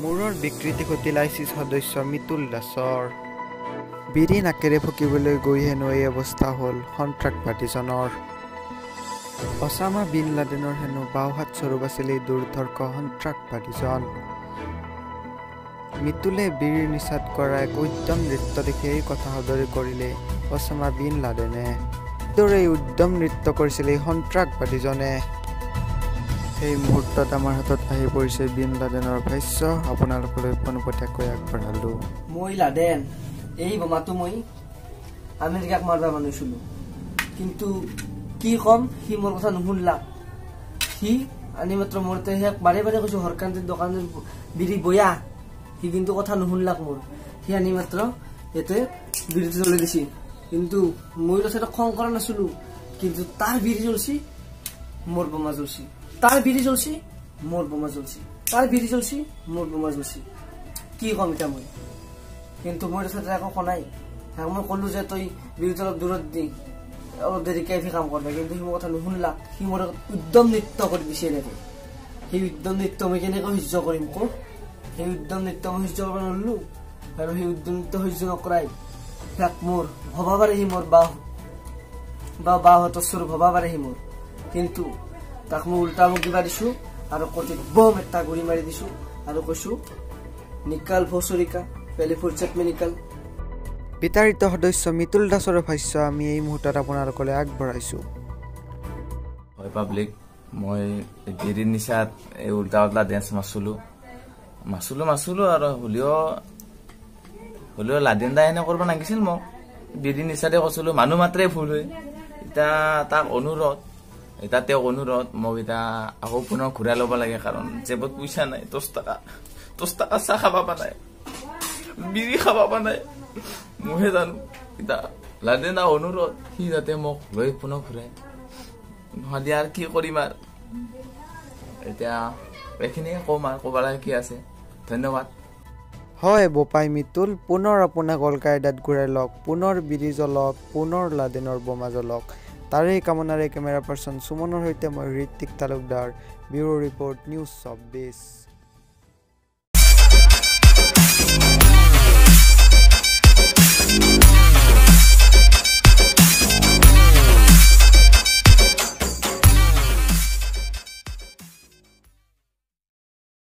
মূৰৰ বিকৃতি ঘটিল আইচিছ সদস্য মিতুল দাসৰ বিৰি নাকেৰে ফুকিবলৈ গৈ হেনো এই অৱস্থা হ'ল সন্ত্ৰাসবাদীজনৰ অছামা বিন লাডেনৰ হেনো বাওহাত স্বৰূপ আছিল এই দুৰ্ধৰ্ষ সন্ত্ৰাসবাদীজন মিতুলে বিৰিৰ নিচাত কৰা এক উদ্যম নৃত্য দেখি এই কথা সদৰি কৰিলে অছামা বিন লাডেনে দৰে উদ্যম নৃত্য কৰিছিল এই সন্ত্ৰাসবাদীজনে এই মুহূৰ্তত আমাৰ হাতত আহি পৰিছে বিন লাডেনৰ ভাষ্য আপোনালোকলৈ পোনপটীয়াকৈ আগবঢ়ালো মই লাডেন এই বোমাটো মই আমেৰিকাক মাৰবা মানিছিলো কিন্তু কি কম সি মোৰ কথা নুশুনলা সি আনি মাত্ৰ মোৰতে হেক বাৰে বাৰে কৈছো হৰকান্তিৰ দোকানৰ বিৰি বয়া সি কিন্তু কথা নুশুনলাক মোৰ সি আনি মাত্ৰ এতে বিৰিটো জ্বলাই দিছি কিন্তু মই কথাটো খং কৰা নাছিলো কিন্তু তাৰ বিৰি জ্বলছি মোৰ বোমা জ্বলছি তাৰ বিৰি জ্বলছি মোৰ বোমা জ্বলছি তাৰ বিৰি জ্বলছি মোৰ বোমা জ্বলছি কি কম এটা মই কিন্তু মই সাথে একো কোনাই মই কলো যে তই বিৰিটো অলপ দূৰত দি অলপ দেৰিকে আহি কাম কৰবা কিন্তু সি মোৰ কথা নুশুনলা সি মোৰ উদ্যম নৃত্য কৰি দিছে এনেকে সেই উদ্যম নৃত্য মই কেনেকৈ সহ্য কৰিম কো সেই উদ্যম নৃত্য মই সহ্য কৰিব নোৱাৰিলো আৰু সেই উদ্যম নৃত্য সহ্য নকৰাই তাক মোৰ ভবা পাৰে সি মোৰ বাহঁতৰ স্বৰূপ ভবা পাৰে সি মোৰ কিন্তু তাক মই উল্টা মুখ দিবা দিছো আৰু কটিত বম এটা গুৰি মাৰি দিছো আৰু কৈছো নিকাল ভোচৰিকা পেলিফুৰচেট মেনিকাল বিতাড়িত সদস্য মিতুল দাসৰ ভাষ্য আমি এই মুহূৰ্তত আপোনালোকলৈ আগবঢ়াইছো হয় পাব্লিক মই বিৰিৰ নিচাত এই উল্টা উল্টা ডেন্স মাছুলো আৰু হলেও লাডেন দাই এনে কৰিব নাগিছিল মোক বিৰিৰ নিচাতে কৈছিলো মানুহ মাত্ৰে ভুল হয় এতিয়া তেওঁক অনুৰোধ মোক এতিয়া আকৌ পুনৰ ঘূৰাই ল'ব লাগে কাৰণ জেবত পইচা নাই 10 টকা চাহ খাব পৰা নাই বিৰি খাব পৰা নাই মইহে জানো এতিয়া লাডেন দা অনুৰোধ সি যাতে মোক লৈ পুনৰ ঘূৰাই নহ'লে আৰু কি কৰিম আৰু এতিয়া এইখিনিয়ে ক'ম আৰু ক'ব লাগে কি আছে ধন্যবাদ হয় বোপাই মিতুল পুনৰ আপোনাক অল কায়দাত ঘূৰাই লওক পুনৰ বিৰি জ্বলক পুনৰ লাডেনৰ বোমা জ্বলক তাৰে কামনাৰে কেমেৰা পাৰ্চন সুমনৰ সৈতে মই Ritwik Talukdar bureau report news 24